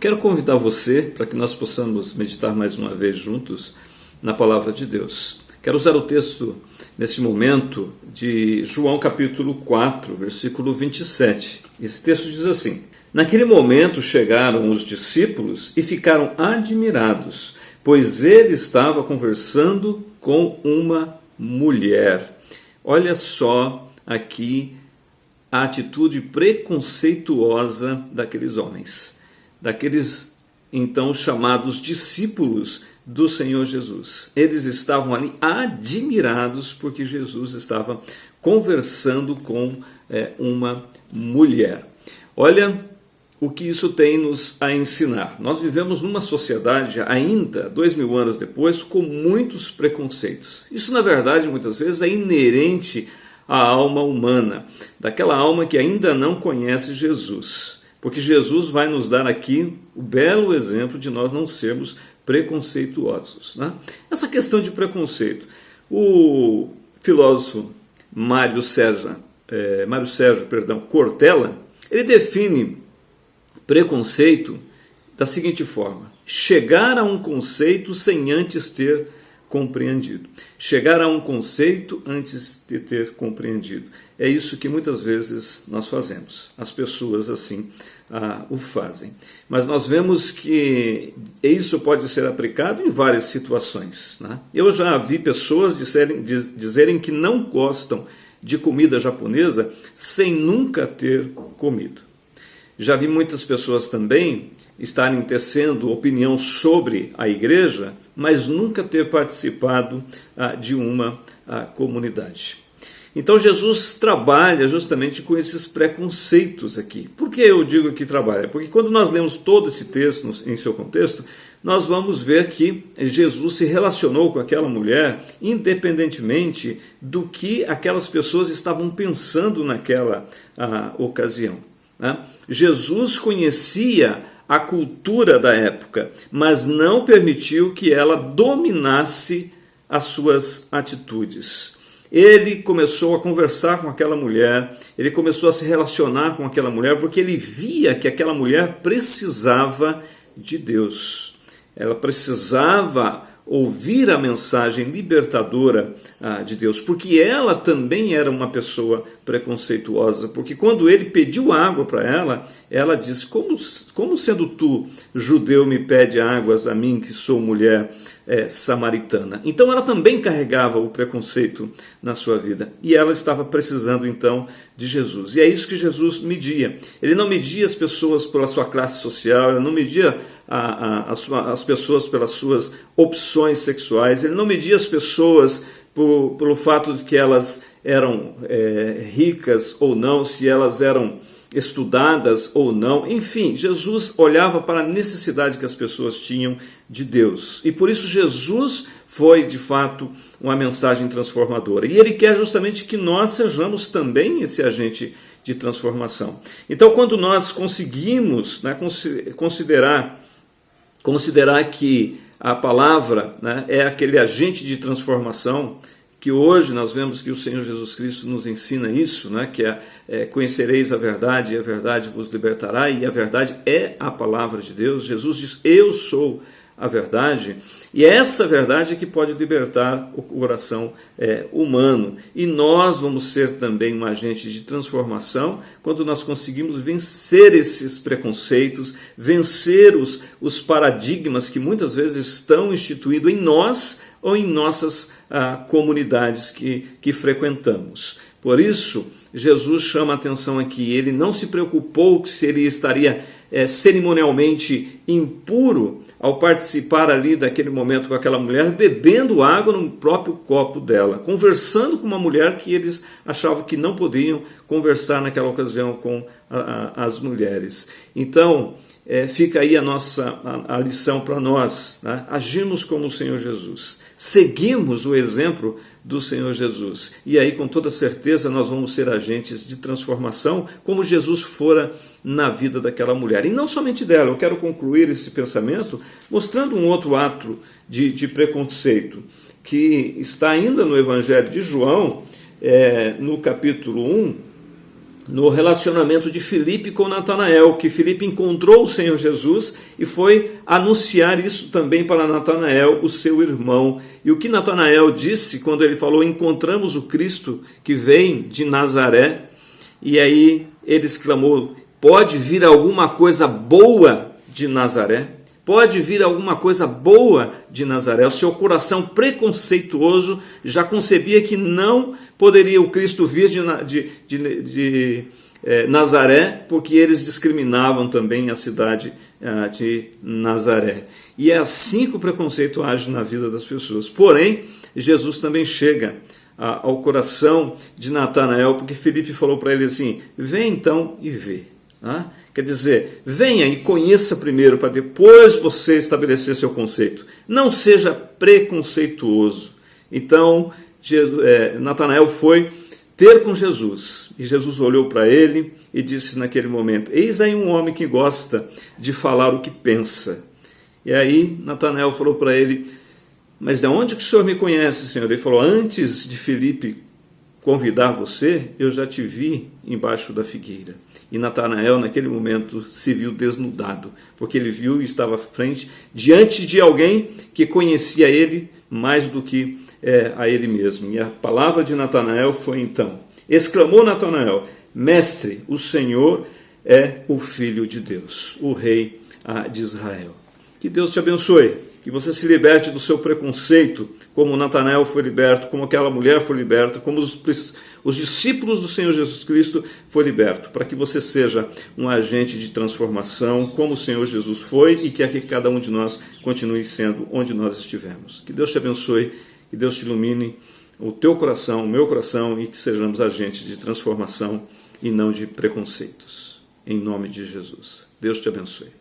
Quero convidar você para que nós possamos meditar mais uma vez juntos na Palavra de Deus. Quero usar o texto, nesse momento, de João capítulo 4, versículo 27. Esse texto diz assim: Naquele momento chegaram os discípulos e ficaram admirados, pois ele estava conversando com uma mulher. Olha só aqui a atitude preconceituosa daqueles homens, daqueles então chamados discípulos do Senhor Jesus. Eles estavam ali admirados porque Jesus estava conversando com uma mulher. Olha o que isso tem nos a ensinar. Nós vivemos numa sociedade ainda, 2000 anos depois, com muitos preconceitos. Isso, na verdade, muitas vezes é inerente à alma humana, daquela alma que ainda não conhece Jesus. Porque Jesus vai nos dar aqui o belo exemplo de nós não sermos preconceituosos, né? Essa questão de preconceito. O filósofo Mário Sérgio Cortella, ele define preconceito da seguinte forma: chegar a um conceito sem antes ter compreendido. Chegar a um conceito antes de ter compreendido. É isso que muitas vezes nós fazemos. As pessoas assim o fazem. Mas nós vemos que isso pode ser aplicado em várias situações, né? Eu já vi pessoas dizerem que não gostam de comida japonesa sem nunca ter comido. Já vi muitas pessoas também estarem tecendo opinião sobre a igreja, mas nunca ter participado de uma comunidade. Então Jesus trabalha justamente com esses preconceitos aqui. Por que eu digo que trabalha? Porque quando nós lemos todo esse texto em seu contexto, nós vamos ver que Jesus se relacionou com aquela mulher independentemente do que aquelas pessoas estavam pensando naquela ocasião, né? Jesus conhecia a cultura da época, mas não permitiu que ela dominasse as suas atitudes. Ele começou a conversar com aquela mulher, ele começou a se relacionar com aquela mulher, porque ele via que aquela mulher precisava de Deus. Ela precisava ouvir a mensagem libertadora de Deus, porque ela também era uma pessoa preconceituosa, porque quando ele pediu água para ela, ela disse: como sendo tu, judeu, me pede águas a mim, que sou mulher samaritana? Então ela também carregava o preconceito na sua vida, e ela estava precisando então de Jesus, e é isso que Jesus media. Ele não media as pessoas pela sua classe social, ele não media as pessoas pelas suas opções sexuais, ele não media as pessoas pelo fato de que elas eram ricas ou não, se elas eram estudadas ou não. Enfim, Jesus olhava para a necessidade que as pessoas tinham de Deus, e por isso Jesus foi de fato uma mensagem transformadora, e ele quer justamente que nós sejamos também esse agente de transformação. Então, quando nós conseguimos, né, considerar que a palavra, né, é aquele agente de transformação, que hoje nós vemos que o Senhor Jesus Cristo nos ensina isso, né, que conhecereis a verdade e a verdade vos libertará, e a verdade é a palavra de Deus. Jesus diz: eu sou a verdade, e é essa verdade que pode libertar o coração humano, e nós vamos ser também um agente de transformação quando nós conseguimos vencer esses preconceitos, vencer os paradigmas que muitas vezes estão instituídos em nós ou em nossas comunidades que frequentamos. Por isso, Jesus chama a atenção aqui. Ele não se preocupou se ele estaria cerimonialmente impuro ao participar ali daquele momento com aquela mulher, bebendo água no próprio copo dela, conversando com uma mulher que eles achavam que não podiam conversar naquela ocasião com as mulheres. Então, fica aí a lição para nós, né? Agimos como o Senhor Jesus, seguimos o exemplo do Senhor Jesus, e aí com toda certeza nós vamos ser agentes de transformação, como Jesus fora na vida daquela mulher, e não somente dela. Eu quero concluir esse pensamento mostrando um outro ato de preconceito, que está ainda no Evangelho de João, no capítulo 1, no relacionamento de Filipe com Natanael, que Filipe encontrou o Senhor Jesus e foi anunciar isso também para Natanael, o seu irmão. E o que Natanael disse quando ele falou: encontramos o Cristo que vem de Nazaré, e aí ele exclamou: pode vir alguma coisa boa de Nazaré? Pode vir alguma coisa boa de Nazaré? O seu coração preconceituoso já concebia que não poderia o Cristo vir de Nazaré, porque eles discriminavam também a cidade de Nazaré. E é assim que o preconceito age na vida das pessoas. Porém, Jesus também chega ao coração de Natanael, porque Filipe falou para ele assim: vem então e vê. Quer dizer, venha e conheça primeiro, para depois você estabelecer seu conceito. Não seja preconceituoso. Então, Natanael foi ter com Jesus. E Jesus olhou para ele e disse naquele momento: eis aí um homem que gosta de falar o que pensa. E aí Natanael falou para ele: mas de onde que o senhor me conhece, Senhor? Ele falou: antes de Filipe convidar você, eu já te vi embaixo da figueira. E Natanael, naquele momento, se viu desnudado, porque ele viu e estava à frente, diante de alguém que conhecia ele mais do que a ele mesmo. E a palavra de Natanael foi então: exclamou Natanael: mestre, o Senhor é o Filho de Deus, o Rei de Israel. Que Deus te abençoe, que você se liberte do seu preconceito, como Natanael foi liberto, como aquela mulher foi liberta, como os discípulos do Senhor Jesus Cristo foi liberto, para que você seja um agente de transformação, como o Senhor Jesus foi, e que aqui cada um de nós continue sendo onde nós estivermos. Que Deus te abençoe, que Deus te ilumine o teu coração, o meu coração, e que sejamos agentes de transformação e não de preconceitos. Em nome de Jesus. Deus te abençoe.